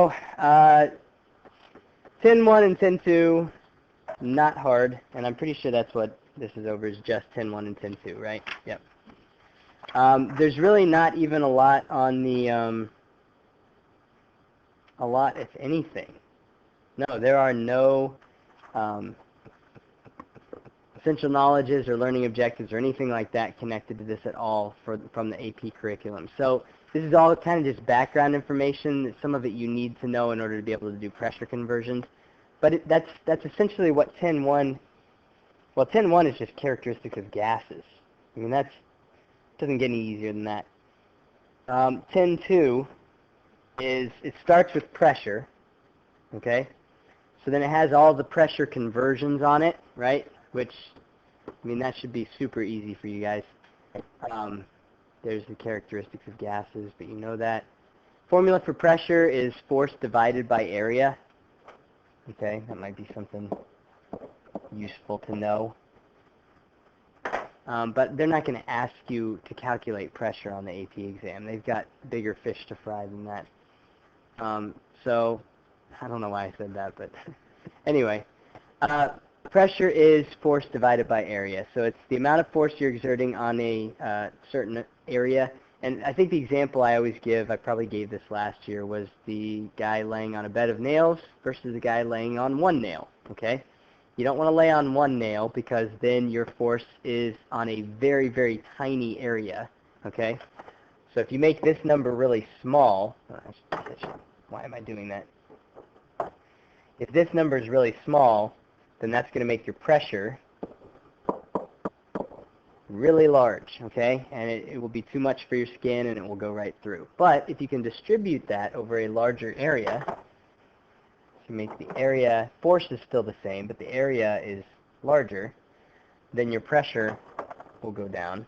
uh, 10.1 and 10.2, not hard, and I'm pretty sure that's what this is over, is just 10.1 and 10.2, right? Yep. There's really not even a lot on the, a lot, if anything. No, there are no essential knowledges or learning objectives or anything like that connected to this at all from the AP curriculum. So this is all kind of just background information. Some of it you need to know in order to be able to do pressure conversions. But that's essentially what 10.1, well, 10.1 is just characteristics of gases. I mean, doesn't get any easier than that. 10.2 is, it starts with pressure, okay? So then it has all the pressure conversions on it, right? Which, I mean, that should be super easy for you guys. There's the characteristics of gases, but you know that. Formula for pressure is force divided by area. Okay, that might be something useful to know. But they're not going to ask you to calculate pressure on the AP exam. They've got bigger fish to fry than that. So, I don't know why I said that, but anyway. Pressure is force divided by area. So it's the amount of force you're exerting on a certain area. And I think the example I always give, I probably gave this last year, was the guy laying on a bed of nails versus the guy laying on one nail. Okay? You don't want to lay on one nail because then your force is on a very, very tiny area. Okay? So if you make this number really small, why am I doing that? If this number is really small, then that's going to make your pressure really large, okay? And it will be too much for your skin and it will go right through. But if you can distribute that over a larger area, to make the area, force is still the same, but the area is larger, then your pressure will go down,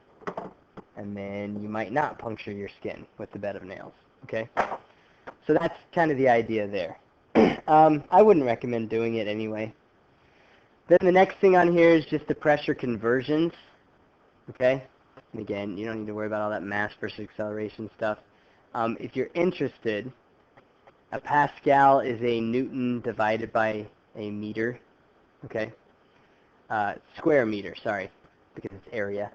and then you might not puncture your skin with the bed of nails, okay? So that's kind of the idea there. I wouldn't recommend doing it anyway. Then the next thing on here is just the pressure conversions, okay? And again, you don't need to worry about all that mass versus acceleration stuff. If you're interested, a Pascal is a Newton divided by a meter, okay? Square meter, sorry, because it's area.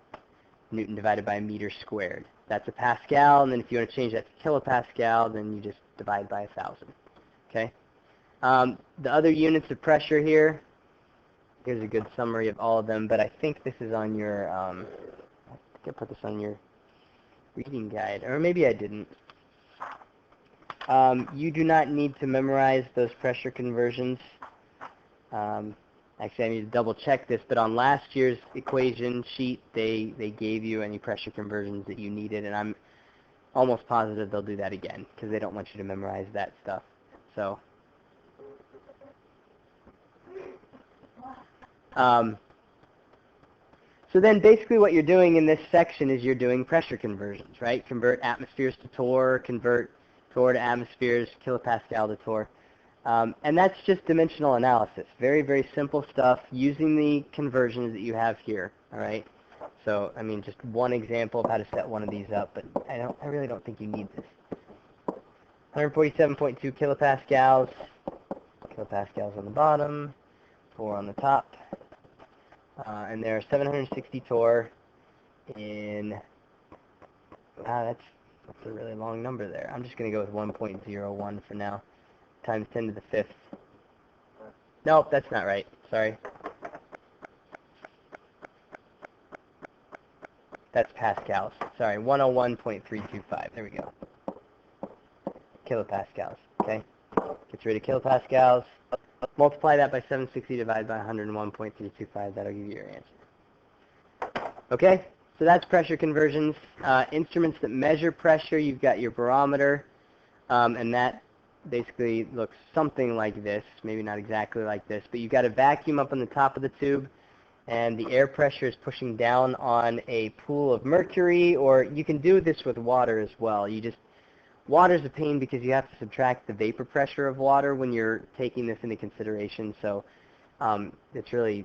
Newton divided by a meter squared. That's a Pascal, and then if you want to change that to kilopascal, then you just divide by 1,000, okay? The other units of pressure here, here's a good summary of all of them, but I think this is on your, I think I put this on your reading guide, or maybe I didn't. You do not need to memorize those pressure conversions. Actually, I need to double check this, but on last year's equation sheet, they gave you any pressure conversions that you needed, and I'm almost positive they'll do that again, because they don't want you to memorize that stuff. So, so then basically what you're doing in this section is you're doing pressure conversions, right? Convert atmospheres to torr, convert torr to atmospheres, kilopascal to torr. And that's just dimensional analysis. Very, very simple stuff using the conversions that you have here, all right? So, I mean, just one example of how to set one of these up, but I really don't think you need this. 147.2 kilopascals, kilopascals on the bottom, 4 on the top. And there are 760 torr in, that's a really long number there. I'm just going to go with 1.01 for now, times 10 to the 5th. Nope, that's not right. Sorry. That's pascals. Sorry, 101.325. There we go. Kilopascals, okay? Gets rid of kilopascals. Multiply that by 760 divided by 101.325. That'll give you your answer. Okay? So that's pressure conversions. Instruments that measure pressure, you've got your barometer, and that basically looks something like this. Maybe not exactly like this, but you've got a vacuum up on the top of the tube, and the air pressure is pushing down on a pool of mercury, or you can do this with water as well. Water's a pain because you have to subtract the vapor pressure of water when you're taking this into consideration, so it's really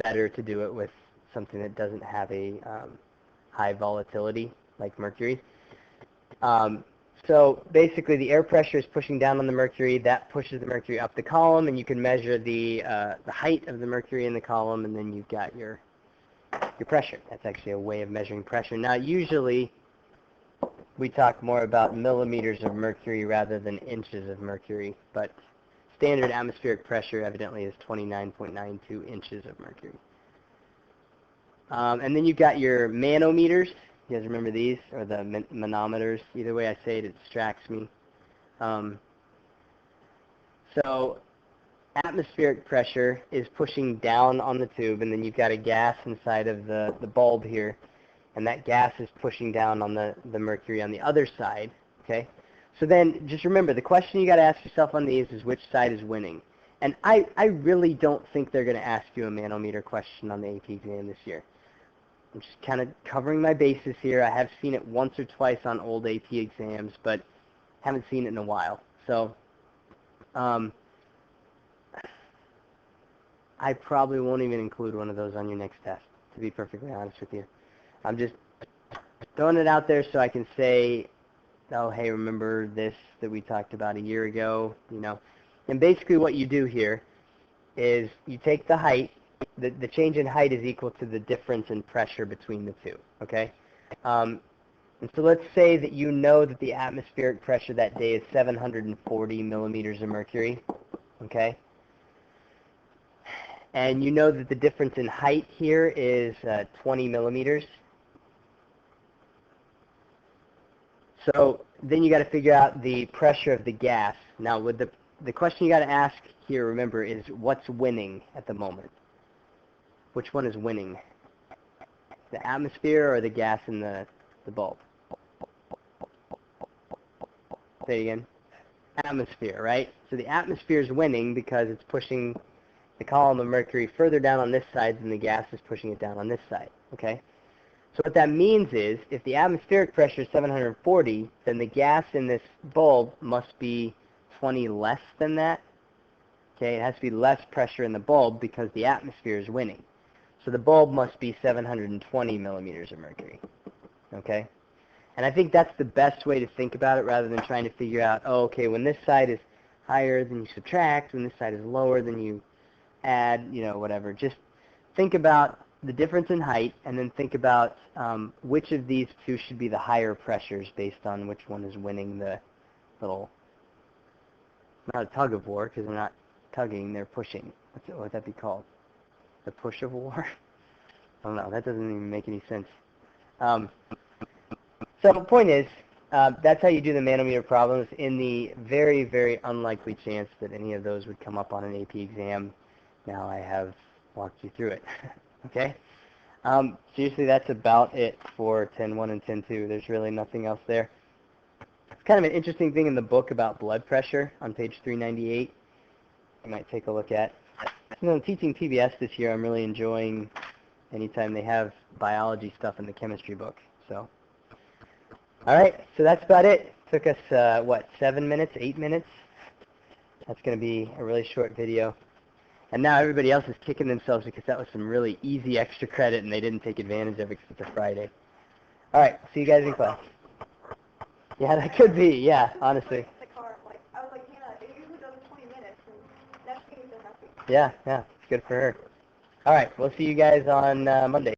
better to do it with something that doesn't have a high volatility, like mercury. So basically the air pressure is pushing down on the mercury. That pushes the mercury up the column, and you can measure the height of the mercury in the column, and then you've got your pressure. That's actually a way of measuring pressure. Now usually we talk more about millimeters of mercury rather than inches of mercury, but standard atmospheric pressure evidently is 29.92 inches of mercury. And then you've got your manometers. You guys remember these? Or the manometers? Either way I say it, it distracts me. So atmospheric pressure is pushing down on the tube, and then you've got a gas inside of the bulb here, and that gas is pushing down on the mercury on the other side. Okay? So then just remember, the question you got to ask yourself on these is which side is winning. And I really don't think they're going to ask you a manometer question on the AP exam this year. I'm just kind of covering my bases here. I have seen it once or twice on old AP exams, but haven't seen it in a while. So I probably won't even include one of those on your next test, to be perfectly honest with you. I'm just throwing it out there so I can say, oh, hey, remember this that we talked about a year ago, you know. And basically what you do here is you take the height. The change in height is equal to the difference in pressure between the two, okay? And so let's say that you know that the atmospheric pressure that day is 740 millimeters of mercury, okay? And you know that the difference in height here is 20 millimeters. So then you got to figure out the pressure of the gas. Now, with the question you got to ask here, remember, is what's winning at the moment? Which one is winning? The atmosphere or the gas in the bulb? Say it again. Atmosphere, right? So the atmosphere is winning because it's pushing the column of mercury further down on this side than the gas is pushing it down on this side, okay? So what that means is if the atmospheric pressure is 740, then the gas in this bulb must be 20 less than that. Okay, it has to be less pressure in the bulb because the atmosphere is winning. So the bulb must be 720 millimeters of mercury. Okay? And I think that's the best way to think about it rather than trying to figure out, oh, okay, when this side is higher, then you subtract. When this side is lower, then you add, you know, whatever. Just think about the difference in height and then think about which of these two should be the higher pressures based on which one is winning the little, not a tug of war because they're not tugging, they're pushing. What would that be called? The push of war? I don't know. That doesn't even make any sense. So the point is, that's how you do the manometer problems in the very, very unlikely chance that any of those would come up on an AP exam. Now I have walked you through it. Okay? Seriously, that's about it for 10.1 and 10.2. There's really nothing else there. It's kind of an interesting thing in the book about blood pressure on page 398. You might take a look at. You know, teaching PBS this year, I'm really enjoying anytime they have biology stuff in the chemistry book. So, all right, so that's about it. Took us, 7 minutes, 8 minutes? That's going to be a really short video. And now everybody else is kicking themselves because that was some really easy extra credit and they didn't take advantage of it because it's a Friday. All right, see you guys in class. Yeah, that could be, yeah, honestly. I was like, Hannah, it usually does 20 minutes, and that's me so happy. Yeah, it's good for her. All right, we'll see you guys on Monday.